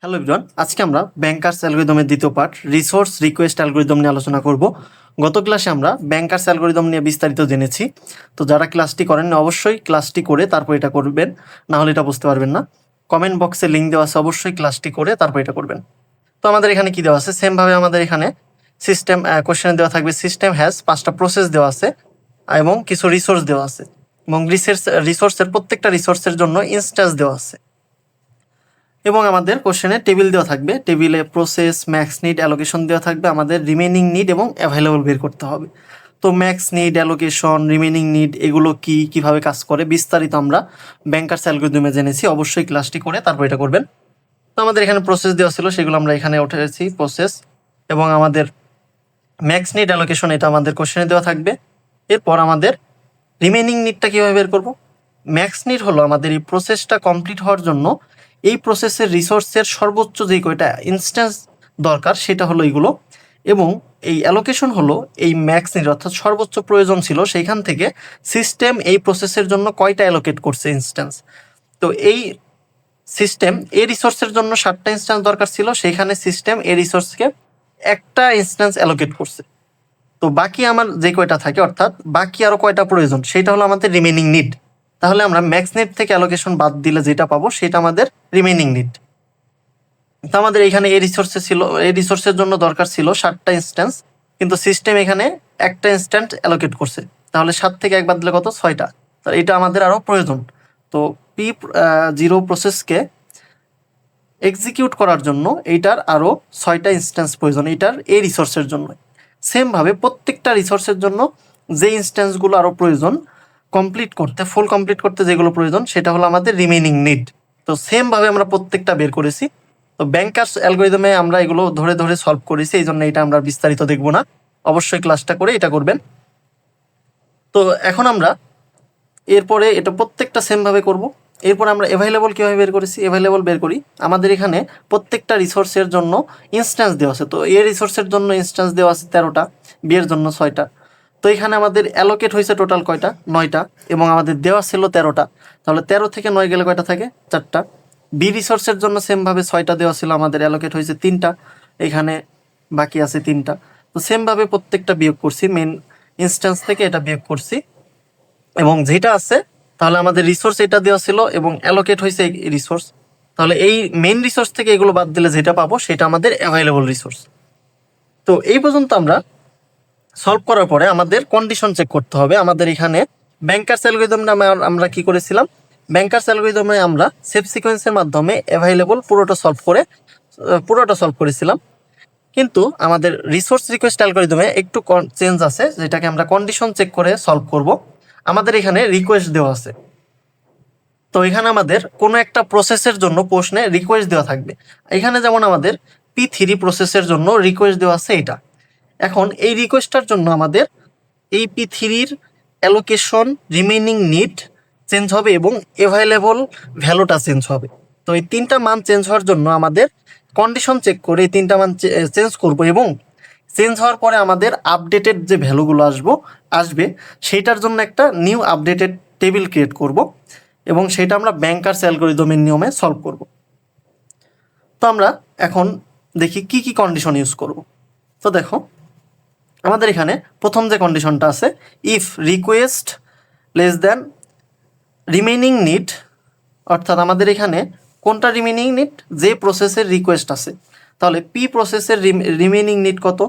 Hello everyone, আজকে আমরা bankers অ্যালগরিদমের দ্বিতীয় পার্ট রিসোর্স রিকোয়েস্ট অ্যালগরিদম নিয়ে আলোচনা করব। গত ক্লাসে আমরা ব্যাংকার্স অ্যালগরিদম নিয়ে বিস্তারিত জেনেছি। তো যারা ক্লাসটি করেন অবশ্যই ক্লাসটি করে তারপর এটা করবেন, না হলে এটা বুঝতে পারবেন না। কমেন্ট বক্সে লিঙ্ক দেওয়া আছে, অবশ্যই ক্লাসটি করে তারপর এটা করবেন। তো আমাদের এখানে কি দেওয়া আছে, সেমভাবে আমাদের এখানে সিস্টেম কোশ্চেনে দেওয়া থাকবে সিস্টেম হ্যাজ 5টা প্রসেস দেওয়া আছে এবং কিছু রিসোর্স দেওয়া আছে এবং রিসোর্সের প্রত্যেকটা রিসোর্সের জন্য ইনস্ট্যান্স দেওয়া আছে এবং আমাদের কোশ্চেনে টেবিল দেওয়া থাকবে। টেবিলে প্রসেস, ম্যাক্স নিড, অ্যালোকেশন দেওয়া থাকবে। আমাদের রিমেনিং নিড এবং অ্যাভেলেবল বের করতে হবে। তো max need, allocation, remaining need এগুলো কিভাবে কাজ করে বিস্তারিত আমরা ব্যাংকার্স অ্যালগরিদমে জেনেছি। অবশ্যই ক্লাসটি করে তারপর এটা করবেন। তো আমাদের এখানে প্রসেস দেওয়া ছিল, সেগুলো আমরা এখানে উঠেছি প্রসেস, এবং আমাদের ম্যাক্স নিড, অ্যালোকেশন এটা আমাদের কোশ্চেনে দেওয়া থাকবে। এরপর আমাদের রিমেনিং নিডটা কীভাবে বের করব। ম্যাক্স নিড হলো আমাদের এই প্রসেসটা কমপ্লিট হওয়ার জন্য এই প্রসেসের রিসোর্সের সর্বোচ্চ যে কয়টা ইনস্ট্যান্স দরকার সেটা হলো এইগুলো, এবং এই অ্যালোকেশন হলো এই ম্যাক্স নিড অর্থাৎ সর্বোচ্চ প্রয়োজন ছিল সেইখান থেকে সিস্টেম এই প্রসেসের জন্য কয়টা অ্যালোকেট করছে ইনস্ট্যান্স। তো এই সিস্টেম এ রিসোর্সের জন্য 7টা ইনস্ট্যান্স দরকার ছিল, সেইখানে সিস্টেম এ রিসোর্সকে একটা ইনস্ট্যান্স অ্যালোকেট করছে। তো বাকি আমার যে কয়টা থাকে অর্থাৎ বাকি আরও কয়টা প্রয়োজন সেটা হলো আমাদের রিমেনিং নিড। তাহলে আমরা ম্যাক্স নিড থেকে অ্যালোকেশন বাদ দিলে যেটা পাবো সেটা আমাদের রিমেনিং নিড। তো আমাদের এখানে এই রিসোর্সের জন্য দরকার ছিল 7টা ইনস্ট্যান্স, কিন্তু সিস্টেম এখানে একটা ইনস্ট্যান্ট অ্যালোকেট করছে। তাহলে 7 থেকে 1 বাদ দিলে কত, 6টা। তো এটা আমাদের আরও প্রয়োজন। তো P0 প্রসেসকে এক্সিকিউট করার জন্য এইটার আরও 6টা ইনস্ট্যান্স প্রয়োজন এইটার এই রিসোর্সের জন্য। সেমভাবে প্রত্যেকটা রিসোর্সের জন্য যে ইনস্ট্যান্সগুলো আরও প্রয়োজন ফুল কমপ্লিট করতে যেগুলো প্রয়োজন সেটা হলো আমাদের রিমেনিং নিড। তো সেমভাবে আমরা প্রত্যেকটা বের করেছি। তো ব্যাংকার্স অ্যালগরিদমে আমরা এগুলো ধরে ধরে সলভ করেছি, এই জন্য এটা আমরা বিস্তারিত দেখব না। অবশ্যই ক্লাসটা করে এটা করবেন। তো এখন আমরা এরপরে এটা প্রত্যেকটা সেমভাবে করব। এরপর আমরা অ্যাভেলেবল কীভাবে বের করেছি, অ্যাভেলেবল বের করি। আমাদের এখানে প্রত্যেকটা রিসোর্সের জন্য ইনস্ট্যান্স দেওয়া আছে। তো এ রিসোর্সের জন্য ইনস্ট্যান্স দেওয়া আছে 13টা, বি এর জন্য 6টা। তো এখানে আমাদের অ্যালোকেট হয়েছে টোটাল কয়টা, 9টা, এবং আমাদের দেওয়া ছিল 13টা। তাহলে 13 থেকে 9 গেলে কয়টা থাকে, 4টা। বি রিসোর্সের জন্য সেমভাবে 6টা দেওয়া ছিল, আমাদের অ্যালোকেট হয়েছে 3টা, এখানে বাকি আছে 3টা। তো সেমভাবে প্রত্যেকটা বিয়োগ করছি, মেন ইনস্ট্যান্স থেকে এটা বিয়োগ করছি, এবং যেটা আছে তাহলে আমাদের রিসোর্স এটা দেওয়া ছিল এবং অ্যালোকেট হয়েছে এই রিসোর্স। তাহলে এই মেন রিসোর্স থেকে এগুলো বাদ দিলে যেটা পাবো সেটা আমাদের অ্যাভেলেবল রিসোর্স। তো এই পর্যন্ত আমরা সলভ করার পরে আমাদের কন্ডিশন চেক করতে হবে। আমাদের এখানে ব্যাংকার্স অ্যালগরিদম নামে আমরা কি করেছিলাম, ব্যাংকার্স অ্যালগরিদমে আমরা সেভ সিকোয়েন্সের মাধ্যমে অ্যাভেলেবল পুরোটা সলভ করেছিলাম। কিন্তু আমাদের রিসোর্স রিকোয়েস্ট অ্যালগরিদমে একটু চেঞ্জ আছে, যেটাকে আমরা কন্ডিশন চেক করে সলভ করব। আমাদের এখানে রিকোয়েস্ট দেওয়া আছে। তো এখানে আমাদের কোনো একটা প্রসেসের জন্য প্রশ্নে রিকোয়েস্ট দেওয়া থাকবে। এখানে যেমন আমাদের P3 প্রসেসের জন্য রিকোয়েস্ট দেওয়া আছে এটা। এখন এই রিকোয়েস্টটার জন্য আমাদের এই P3-র অ্যালোকেশন, রিমেনিং নিড চেঞ্জ হবে এবং অ্যাভেলেবল ভ্যালুটা চেঞ্জ হবে। তো এই 3টা মান চেঞ্জ হওয়ার জন্য আমাদের কন্ডিশন চেক করে এই 3টা মান চেঞ্জ করব, এবং চেঞ্জ হওয়ার পরে আমাদের আপডেটেড যে ভ্যালুগুলো আসবে সেইটার জন্য একটা নিউ আপডেটেড টেবিল ক্রিয়েট করব, এবং সেটা আমরা ব্যাংকার্স অ্যালগরিদমের নিয়মে সলভ করব। তো আমরা এখন দেখি কি কি কন্ডিশন ইউজ করব। তো দেখো আমাদের এখানে প্রথম যে কন্ডিশনটা আছে, if request less than remaining need, অর্থাৎ আমাদের এখানে কোনটা রিমেনিং নিড, যে প্রসেসের রিকোয়েস্ট আছে। তাহলে পি প্রসেসের রিমেনিং নিড কত,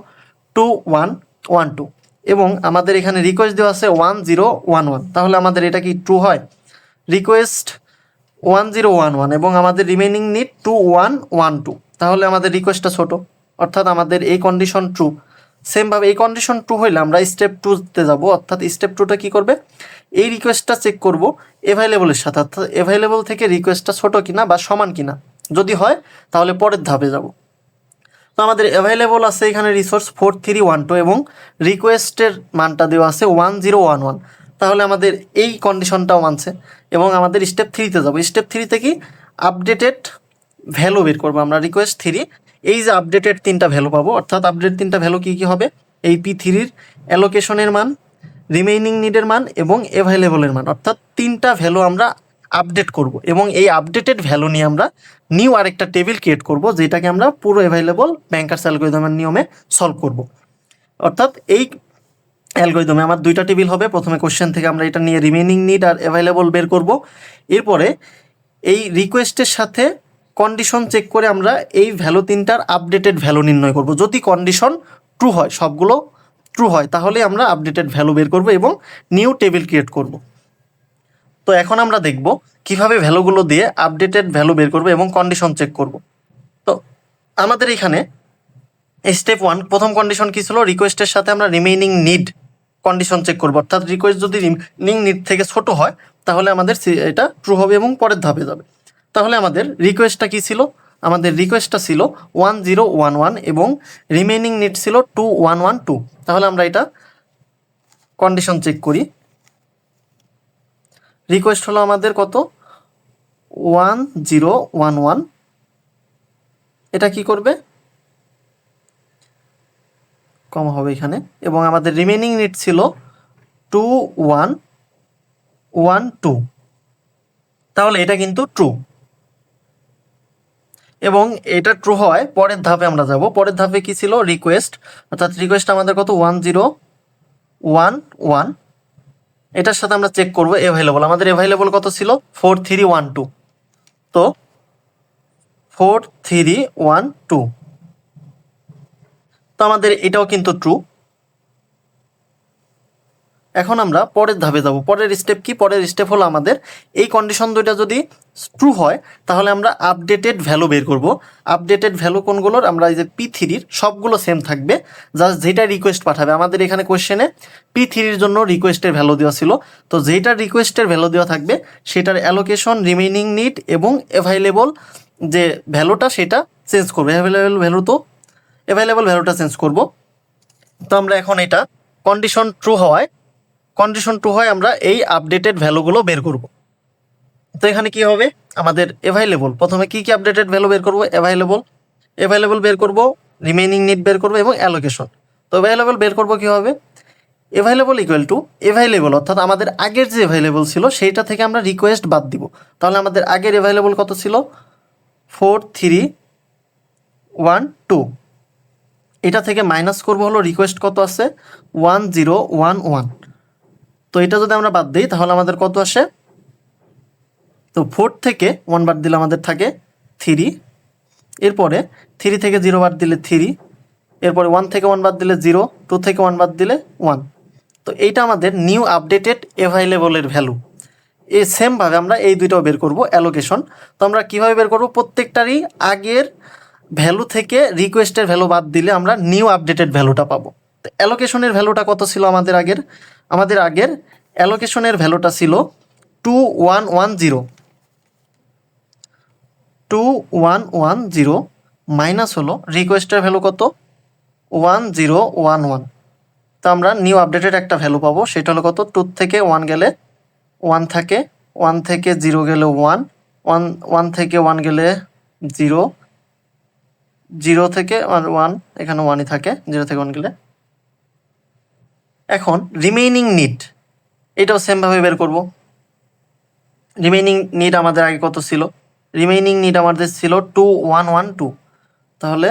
2112, এবং আমাদের এখানে রিকোয়েস্ট দেওয়া আছে 1011। তাহলে আমাদের এটা কি ট্রু হয়, রিকোয়েস্ট 1011 এবং আমাদের রিমেনিং নিড 2112, তাহলে আমাদের রিকোয়েস্টটা ছোট, অর্থাৎ আমাদের এই কন্ডিশন ট্রু। সেমভাবে এই কন্ডিশন ট্রু হইলে আমরা স্টেপ 2-তে যাব, অর্থাৎ স্টেপ 2টা কী করবে, এই রিকোয়েস্টটা চেক করব অ্যাভেলেবলের সাথে, অর্থাৎ অ্যাভেলেবল থেকে রিকোয়েস্টটা ছোট কিনা বা সমান কিনা। যদি হয় তাহলে পরের ধাপে যাব। তো আমাদের অ্যাভেলেবল আছে এখানে রিসোর্স 4312 এবং রিকোয়েস্টের মানটা দেওয়া আছে 1011, তাহলে আমাদের এই কন্ডিশনটাও মানছে। এবং আমাদের স্টেপ 3-তে যাবো। স্টেপ 3-তে কি, আপডেটেড ভ্যালু বের করবো আমরা। রিকোয়েস্ট 3, এই যে আপডেটেড 3টা ভ্যালু পাবো, অর্থাৎ আপডেট 3টা ভ্যালু কী কী হবে, এই P3-র অ্যালোকেশনের মান, রিমেইনিং নিডের মান এবং অ্যাভেলেবলের মান, অর্থাৎ 3টা ভ্যালু আমরা আপডেট করব এবং এই আপডেটেড ভ্যালু নিয়ে আমরা নিউ আরেকটা টেবিল ক্রিয়েট করব, যেটাকে আমরা পুরো অ্যাভাইলেবল ব্যাংকার্স অ্যালগরিদমের নিয়মে সলভ করব। অর্থাৎ এই অ্যালগরিদমে আমার দুইটা টেবিল হবে। প্রথমে কোশ্চেন থেকে আমরা এটা নিয়ে রিমেইনিং নিড আর অ্যাভাইলেবল বের করব। এরপরে এই রিকোয়েস্টের সাথে কন্ডিশন চেক করে আমরা এই ভ্যালু তিনটার আপডেটেড ভ্যালু নির্ণয় করব। যদি কন্ডিশন ট্রু হয়, সবগুলো ট্রু হয়, তাহলে আমরা আপডেটেড ভ্যালু বের করব এবং নিউ টেবিল ক্রিয়েট করব। তো এখন আমরা দেখব কিভাবে ভ্যালুগুলো দিয়ে আপডেটেড ভ্যালু বের করব এবং কন্ডিশন চেক করব। তো আমাদের এখানে স্টেপ 1 প্রথম কন্ডিশন কী ছিল? রিকোয়েস্টের সাথে আমরা রিমেইনিং নিড কন্ডিশন চেক করব। অর্থাৎ রিকোয়েস্ট যদি রিমেইনিং নিড থেকে ছোট হয় তাহলে আমাদের এটা ট্রু হবে এবং পরের ধাপে যাবে। তাহলে আমাদের রিকোয়েস্টটা কী ছিল? আমাদের রিকোয়েস্টটা ছিল 1011 এবং রিমেইনিং নিড ছিল 2112। তাহলে আমরা এটা কন্ডিশন চেক করি। রিকোয়েস্ট হলো আমাদের কত? 1011। এটা কি করবে? কম হবে এখানে। এবং আমাদের রিমেইনিং নিড ছিল 2112। তাহলে এটা কিন্তু ট্রু। এবং এটা ট্রু হয় পরের ধাপে আমরা যাব। পরের ধাপে কি ছিল? রিকোয়েস্ট। অর্থাৎ রিকোয়েস্ট আমাদের কত? 1011। এটার সাথে আমরা চেক করব অ্যাভেলেবল। আমাদের অ্যাভেলেবল কত ছিল? 4312। তো 4312। তো আমাদের এটাও কিন্তু ট্রু। এখন আমরা পরের ধাপে যাব। পরের স্টেপ কি? পরের স্টেপ হলো আমাদের এই কন্ডিশন দুইটা যদি ট্রু হয় তাহলে আমরা আপডেটেড ভ্যালু বের করব। আপডেটেড ভ্যালু কোনগুলোর? আমরা এই যে P3 সবগুলো সেম থাকবে, জাস্ট যেটা রিকোয়েস্ট পাঠাবে। আমাদের এখানে কোয়েশ্চেনে P3 জন্য রিকোয়েস্টের ভ্যালু দেওয়া ছিল, তো যেটা রিকোয়েস্টের ভ্যালু দেওয়া থাকবে সেটার অ্যালোকেশন, রিমেইনিং নিড এবং অ্যাভাইলেবল যে ভ্যালুটা সেটা চেঞ্জ করবে। অ্যাভাইলেবল ভ্যালুটা চেঞ্জ করব। তো আমরা এখন এটা কন্ডিশন ট্রু হয় আমরা এই আপডেটেড ভ্যালুগুলো বের করব। তো এখানে কি হবে? আমাদের অ্যাভাইলেবল, প্রথমে কি কি আপডেটেড ভ্যালু বের করব? অ্যাভাইলেবল বের করব, রিমেইনিং নিড বের করব এবং অ্যালোকেশন। তো অ্যাভাইলেবল বের করব কীভাবে? অ্যাভাইলেবল ইকুয়াল টু অ্যাভাইলেবল, অর্থাৎ আমাদের আগের যে অ্যাভাইলেবল ছিল সেইটা থেকে আমরা রিকোয়েস্ট বাদ দিব। তাহলে আমাদের আগের অ্যাভাইলেবল কত ছিল? 4312। এটা থেকে মাইনাস করব হলো রিকোয়েস্ট কত আছে? 1011। তো এটা যদি আমরা বাদ দিই তাহলে আমাদের কত আসে? তো 4 থেকে 1 বাদ দিলে আমাদের থাকে 3। এরপরে 3 থেকে 0 বাদ দিলে 3। এরপরে 1 থেকে 1 বাদ দিলে 0, 2 থেকে 1 বাদ দিলে 1। তো এইটা আমাদের নিউ আপডেটেড অ্যাভাইলেবলের ভ্যালু। এই সেমভাবে আমরা এই দুইটাও বের করব, অ্যালোকেশন। তো আমরা কীভাবে বের করব? প্রত্যেকটারই আগের ভ্যালু থেকে রিকোয়েস্টের ভ্যালু বাদ দিলে আমরা নিউ আপডেটেড ভ্যালুটা পাবো। তো অ্যালোকেশনের ভ্যালুটা কত ছিল আমাদের আগের? আমাদের আগের অ্যালোকেশনের ভ্যালুটা ছিল 2110। 2110 মাইনাস হলো রিকোয়েস্টের ভ্যালু কত? 1011। তো আমরা নিউ আপডেটেড একটা ভ্যালু পাবো, সেটা হলো কত? 2 থেকে 1 গেলে 1 থাকে, 1 থেকে 0 গেলে 1, 1 থেকে 1 গেলে 0, 0 থেকে 1, এখানে 1ই থাকে 0 থেকে 1 গেলে। এখন রিমেইনিং নিড, এটাও সেমভাবে বের করব। রিমেইনিং নিড আমাদের আগে কত ছিল? রিমেইনিং নিড আমাদের ছিল 2112। তাহলে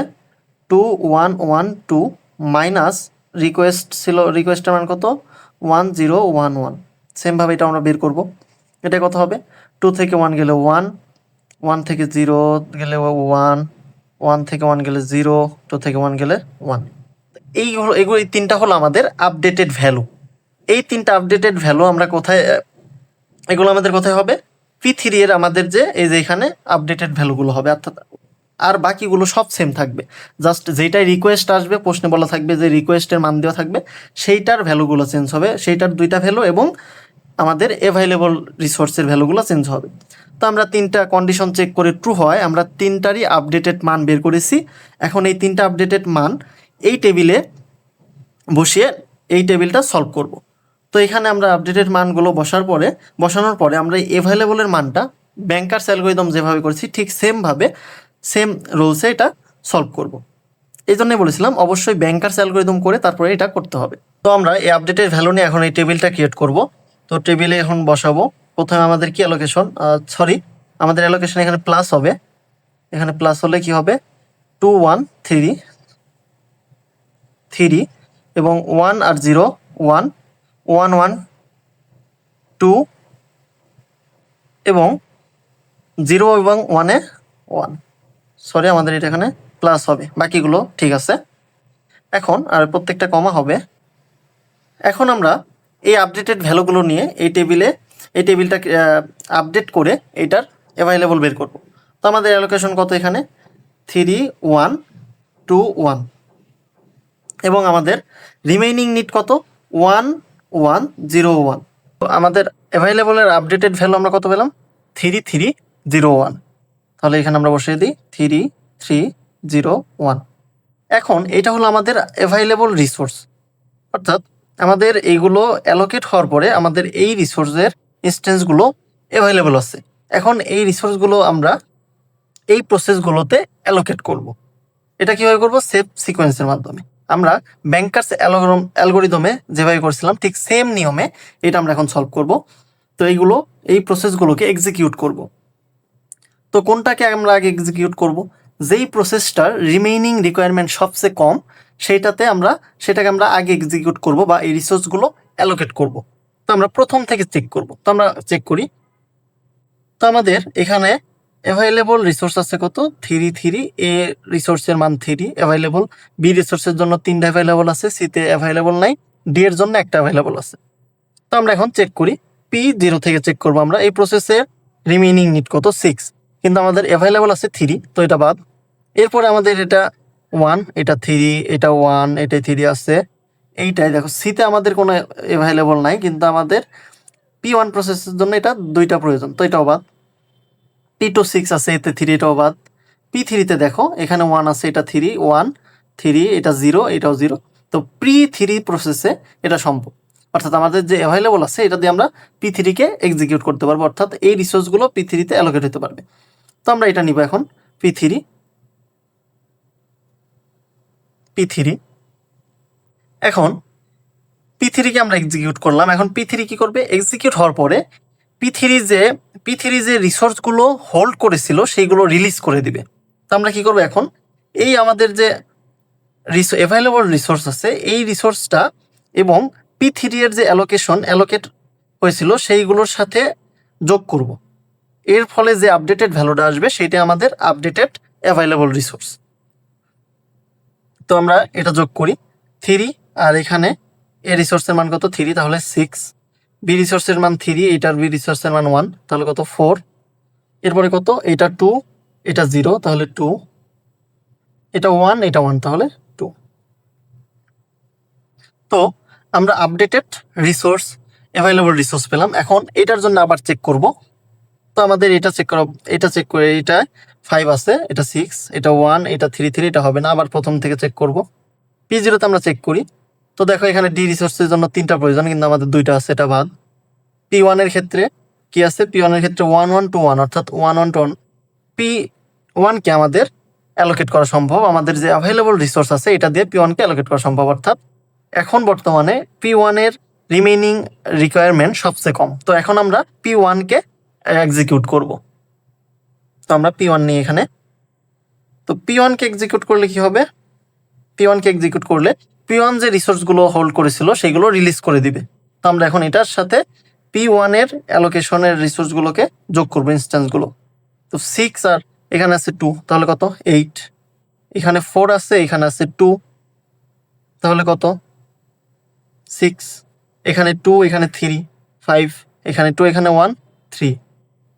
2112 মাইনাস রিকোয়েস্ট ছিল, রিকোয়েস্টের মান কত? 1011। সেমভাবে এটা আমরা বের করব। এটা কত হবে? 2 থেকে 1 গেলে 1, 1 থেকে 0 গেলে 1, 1 থেকে 1 গেলে 0, 2 থেকে 1 গেলে 1। এই হলো, এগুলো এই তিনটা হলো আমাদের আপডেটেড ভ্যালু। এই তিনটা আপডেটেড ভ্যালু আমরা কোথায়, এগুলো আমাদের কোথায় হবে? P3 এর আমাদের যে এই যে এখানে আপডেটেড ভ্যালুগুলো হবে। অর্থাৎ আর বাকিগুলো সব সেম থাকবে, জাস্ট যেইটাই রিকোয়েস্ট আসবে প্রশ্নে বলা থাকবে যে রিকোয়েস্টের মান দেওয়া থাকবে, সেইটার ভ্যালুগুলো চেঞ্জ হবে, সেইটার দুইটা ভ্যালু এবং আমাদের অ্যাভাইলেবল রিসোর্সের ভ্যালুগুলো চেঞ্জ হবে। তো আমরা তিনটা কন্ডিশন চেক করে ট্রু হয় আমরা তিনটারই আপডেটেড মান বের করেছি। এখন এই তিনটা আপডেটেড মান এই টেবিলে বসিয়ে এই টেবিলটা সলভ করব। তো এখানে আমরা আপডেটেড মানগুলো বসানোর পরে আমরা অ্যাভাইলেবলের মানটা ব্যাংকার্স অ্যালগরিদম যেভাবে করেছি ঠিক সেমভাবে সেম রুলসে এটা সলভ করব। এই জন্যই বলেছিলাম অবশ্যই ব্যাংকার্স অ্যালগরিদম করে তারপরে এটা করতে হবে। তো আমরা এই আপডেটেড ভ্যালু নিয়ে এখন এই টেবিলটা ক্রিয়েট করব। তো টেবিলে এখন বসাবো প্রথমে আমাদের কি অ্যালোকেশন, সরি আমাদের অ্যালোকেশন এখানে প্লাস হবে, এখানে প্লাস হলে কি হবে 2 1 3 3 এবং 1 আর 0 1 1 1 2 এবং 0 এবং 1 এ 1, সরি আমাদের এটা এখানে প্লাস হবে, বাকিগুলো ঠিক আছে। এখন আর প্রত্যেকটা কমা হবে। এখন আমরা এই আপডেটেড ভ্যালুগুলো নিয়ে এই টেবিলটা আপডেট করে এটার অ্যাভাইলেবল বের করব। তো আমাদের অ্যালোকেশন কত এখানে 3 1 2 1 এবং আমাদের রিমেইনিং নিড কত 1 1 0 1। তো আমাদের অ্যাভাইলেবলের আপডেটেড ভ্যালু আমরা কত পেলাম 3 3 0 1। তাহলে এখানে আমরা বসিয়ে দিই 3 3 0 1। এখন এটা হলো আমাদের অ্যাভাইলেবল রিসোর্স, অর্থাৎ আমাদের এইগুলো অ্যালোকেট হওয়ার পরে আমাদের এই রিসোর্সের ইনস্ট্যান্সগুলো অ্যাভাইলেবল আছে। এখন এই রিসোর্সগুলো আমরা এই প্রসেসগুলোতে অ্যালোকেট করব। এটা কীভাবে করব সেভ সিকোয়েন্সের মাধ্যমে। আমরা ব্যাংকার্স অ্যালগোরিদমে যেভাবে করছিলাম ঠিক সেম নিয়মে এটা আমরা এখন সলভ করব। তো এই প্রসেসগুলোকে এক্সিকিউট করব। তো কোনটাকে আমরা আগে এক্সিকিউট করব, যেই প্রসেসটার রিমেইনিং রিকোয়ারমেন্ট সবচেয়ে কম সেটাকে আমরা আগে এক্সিকিউট করব বা এই রিসোর্সগুলো অ্যালোকেট করব। তো আমরা প্রথম থেকে চেক করব। তো আমরা চেক করি। তো আমাদের এখানে অ্যাভাইলেবল রিসোর্স আছে কত 3 3, এ রিসোর্সের মান 3 অ্যাভাইলেবল, বি রিসোর্সের জন্য 3টা অ্যাভাইলেবল আছে, সিতে অ্যাভাইলেবল নাই, ডি এর জন্য একটা অ্যাভাইলেবল আছে। তো আমরা এখন চেক করি P0 থেকে চেক করব আমরা এই প্রসেসের রিমেইনিং নিড কত 6, কিন্তু আমাদের অ্যাভাইলেবল আছে 3, তো এটা বাদ। এরপরে আমাদের এটা 1, এটা 3, এটা 1, এটা 3 আছে, এইটাই দেখো সিতে আমাদের কোনো অ্যাভাইলেবল নাই, কিন্তু আমাদের P1 প্রসেসের জন্য এটা 2টা প্রয়োজন, তো এটাও বাদ। P2 6 আছে, এতে 3, এটাও বাদ। P3-তে দেখো এখানে 1 আছে, এটা 3 1 3, এটা 0, এটাও 0, তো P3 প্রসেসে এটা সম্ভব। অর্থাৎ আমাদের যে অ্যাভাইলেবল আছে এটা দিয়ে আমরা P3-কে এক্সিকিউট করতে পারবো, অর্থাৎ এই রিসোর্সগুলো P3-তে অ্যালোকেট হতে পারবে। তো আমরা এটা নিব এখন P3। এখন P3-কে আমরা এক্সিকিউট করলাম। এখন P3 কি করবে, এক্সিকিউট হওয়ার পরে P3 যে রিসোর্সগুলো হোল্ড করেছিল সেইগুলো রিলিজ করে দিবে। তো আমরা কি করব এখন এই আমাদের যে অ্যাভাইলেবল রিসোর্স আছে এই রিসোর্সটা এবং P3 এর যে অ্যালোকেট হয়েছিল সেইগুলোর সাথে যোগ করব। এর ফলে যে আপডেটেড ভ্যালুটা আসবে সেটা আমাদের আপডেটেড অ্যাভাইলেবল রিসোর্স। তো আমরা এটা যোগ করি 3, আর এখানে এ রিসোর্সের মান কত 3, তাহলে 6, বি রিসোর্সের মান 3, এটার বি রিসোর্সের মান 1, তাহলে কত 4, এরপরে কত এটা 2, এটা 0, তাহলে 2, এটা 1, এটা 1, তাহলে 2। তো আমরা আপডেটেড রিসোর্স অ্যাভাইলেবল রিসোর্স পেলাম। এখন এটার জন্য আবার চেক করব। তো আমাদের এটা চেক করে এটা 5 আছে, এটা 6, এটা 1, এটা 3 3, এটা হবে না, আবার প্রথম থেকে চেক করব। P0-তে আমরা চেক করি। তো দেখো এখানে ডি রিসোর্সের জন্য 3টা প্রয়োজন, কিন্তু আমাদের 2টা আছে, এটা বাদ। P1 এর ক্ষেত্রে কি আছে, P1 এর ক্ষেত্রে 1 1 2 1, অর্থাৎ 1 1 2 1, P1-কে আমাদের অ্যালোকেট করা সম্ভব। আমাদের যে অ্যাভেলেবল রিসোর্স আছে এটা দিয়ে P1-কে অ্যালোকেট করা সম্ভব, অর্থাৎ এখন বর্তমানে P1 এর রিমেইনিং রিকোয়ারমেন্ট সবচেয়ে কম। তো এখন আমরা P1-কে এক্সিকিউট করব। তো আমরা P1 নিয়ে এখানে, তো P1-কে এক্সিকিউট করলে কি হবে, P1-কে এক্সিকিউট করলে P1 যে রিসোর্সগুলো হোল্ড করেছিল সেগুলো রিলিজ করে দিবে। তো আমরা এখন এটার সাথে P1 এর অ্যালোকেশনের রিসোর্সগুলোকে যোগ করবো, ইনস্ট্যান্সগুলো। তো 6 আর এখানে আছে 2, তাহলে কত 8, এখানে 4 আছে, এখানে আছে 2, তাহলে কত 6, এখানে 2, এখানে 3 5, এখানে 2, এখানে 1 3।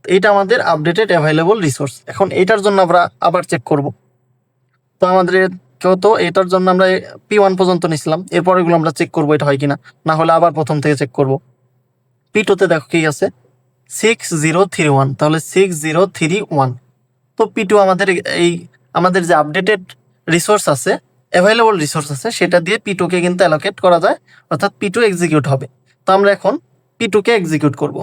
এইটা আমাদের আপডেটেড অ্যাভাইলেবল রিসোর্স। এখন এটার জন্য আমরা আবার চেক করব। তো আমাদের কত, এটার জন্য আমরা P1 পর্যন্ত নিছিলাম, এরপর এগুলো আমরা চেক করবো এটা হয় কিনা, না হলে আবার প্রথম থেকে চেক করব। P2-তে দেখো কি আছে 6 0 3 1, তাহলে 6 0 3 1। তো P2 আমাদের যে আপডেটেড রিসোর্স আছে, অ্যাভাইলেবল রিসোর্স আছে, সেটা দিয়ে P2-কে কিন্তু অ্যালোকেট করা যায়, অর্থাৎ P2 এক্সিকিউট হবে। তো আমরা এখন P2-কে এক্সিকিউট করব।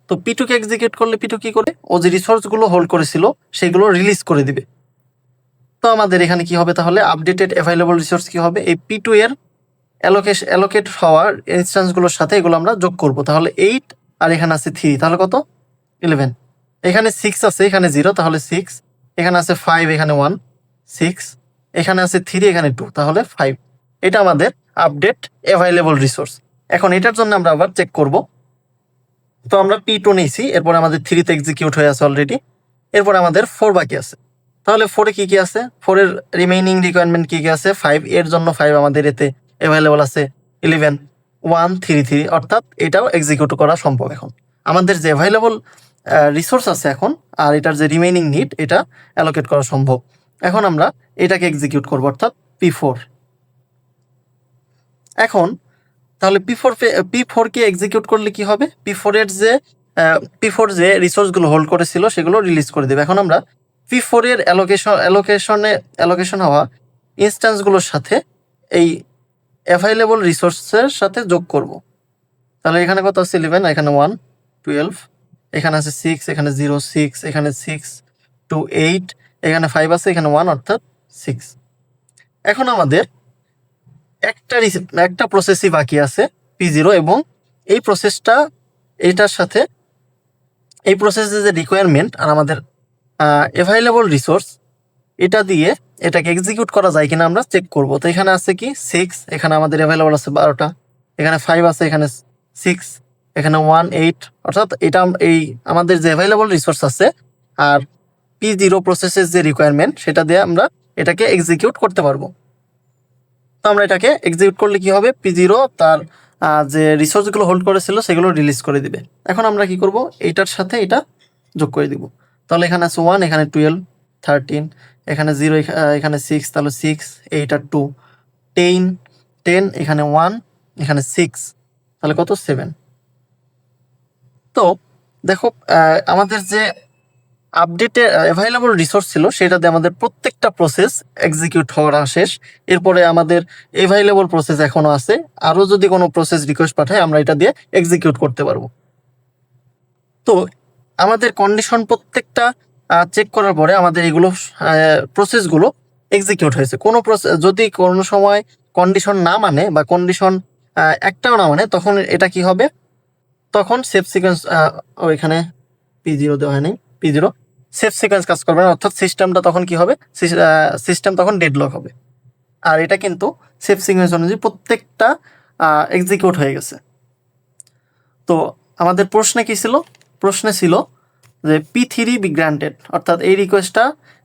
তো P2-কে এক্সিকিউট করলে P2 কি করে, ও যে রিসোর্সগুলো হোল্ড করেছিল সেগুলো রিলিজ করে দিবে। তো আমাদের এখানে কি হবে, তাহলে আপডেটেড অ্যাভাইলেবল রিসোর্স কি হবে, এই P2 এর অ্যালোকেট হওয়ার ইনস্ট্যান্সগুলোর সাথে এগুলো আমরা যোগ করব। তাহলে 8 আর এখানে আছে 3, তাহলে কত? 11। এখানে 6 আছে, এখানে 0, তাহলে 6। এখানে আছে 5, এখানে 1, 6। এখানে আছে 3, এখানে 2, তাহলে 5। এটা আমাদের আপডেট অ্যাভাইলেবল রিসোর্স। এখন এটার জন্য আমরা আবার চেক করব। তো আমরা P2 নিয়েছি, এরপর আমাদের 3 তে এক্সিকিউট হয়ে আছে অলরেডি, এরপর আমাদের 4 বাকি আছে। তাহলে 4 এ কি কি আছে? 4 এর রিমেইনিং রিকোয়ারমেন্ট কি কি আছে? 5 এর জন্য 5 আমাদের এতে অ্যাভেলেবল আছে। 11 1 3 3, অর্থাৎ এটাও এক্সিকিউট করা সম্ভব। এখন আমাদের যে অ্যাভেলেবল রিসোর্স আছে এখন, আর এটার যে রিমেইনিং নিড, এটা অ্যালোকেট করা সম্ভব। এখন আমরা এটাকে এক্সিকিউট করব, অর্থাৎ P4। এখন তাহলে P4 কে এক্সিকিউট করলে কি হবে? P4 যে রিসোর্সগুলো হোল্ড করেছিল সেগুলো রিলিজ করে দেবে। এখন আমরা P4 এর অ্যালোকেশন হওয়া ইনস্ট্যান্সগুলোর সাথে এই অ্যাভাইলেবল রিসোর্সের সাথে যোগ করব। তাহলে এখানে কত আছে? 11, এখানে 1 12, এখানে আছে 6, এখানে 0 6, এখানে 6 2 8, এখানে 5 আছে, এখানে 1, অর্থাৎ 6। এখন আমাদের একটা প্রসেসই বাকি আছে P0, এবং এই প্রসেসটা এইটার সাথে এই প্রসেসের যে রিকোয়ারমেন্ট আর আমাদের অ্যাভাইলেবল রিসোর্স, এটা দিয়ে এটাকে এক্সিকিউট করা যায় কিনা আমরা চেক করব। তো এখানে আছে কি 6, এখানে আমাদের অ্যাভেলেবল আছে 12টা, এখানে 5 আছে, এখানে 6, এখানে 1 8, অর্থাৎ এটা এই আমাদের যে অ্যাভেলেবল রিসোর্স আছে আর P0 প্রসেসের যে রিকোয়ারমেন্ট, সেটা দিয়ে আমরা এটাকে এক্সিকিউট করতে পারবো। তো আমরা এটাকে এক্সিকিউট করলে কি হবে? P0 তার যে রিসোর্সগুলো হোল্ড করেছিল সেগুলো রিলিজ করে দিবে। এখন আমরা কি করব? এইটার সাথে এটা যোগ করে দিব। তাহলে এখানে আছে 1, এখানে 12 13, এখানে 0, এখানে 6, তাহলে 6 8 আর 2 10 10, এখানে 1, এখানে 6, তাহলে কত? 7। তো দেখো, আমাদের যে আপডেটে অ্যাভাইলেবল রিসোর্স ছিল সেটাতে আমাদের প্রত্যেকটা প্রসেস এক্সিকিউট হওয়া শেষ। এরপরে আমাদের অ্যাভাইলেবল প্রসেস এখনো আছে, আরও যদি কোনো প্রসেস রিকোয়েস্ট পাঠায় আমরা এটা দিয়ে এক্সিকিউট করতে পারবো। তো আমাদের কন্ডিশন প্রত্যেকটা চেক করার পরে আমাদের এগুলো প্রসেসগুলো এক্সিকিউট হয়েছে। কোনো প্রসেস যদি কোনো সময় কন্ডিশন না মানে বা কন্ডিশন একটাও না মানে, তখন এটা কি হবে? তখন সেফ সিকোয়েন্স, এখানে P0 দেওয়া হয়নি, P0 সেফ সিকোয়েন্স কাজ করবে না, অর্থাৎ সিস্টেমটা তখন কি হবে? সিস্টেম তখন ডেডলক হবে। আর এটা কিন্তু সেফ সিকোয়েন্স অনুযায়ী প্রত্যেকটা এক্সিকিউট হয়ে গেছে। তো আমাদের প্রশ্নে কি ছিল? প্রশ্নে ছিল যে P3 বি গ্রান্টেড, অর্থাৎ এই রিকোয়েস্টটা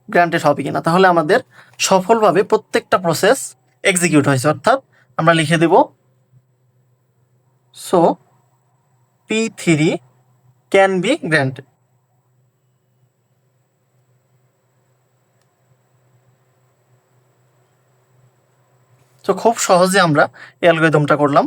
গ্রান্টেড হবে কিনা। তাহলে আমাদের সফলভাবে প্রত্যেকটা প্রসেস এক্সিকিউট হয়েছে, অর্থাৎ আমরা লিখে দেব so P3 can be granted. তো খুব সহজে আমরা এই অ্যালগরিদমটা করলাম।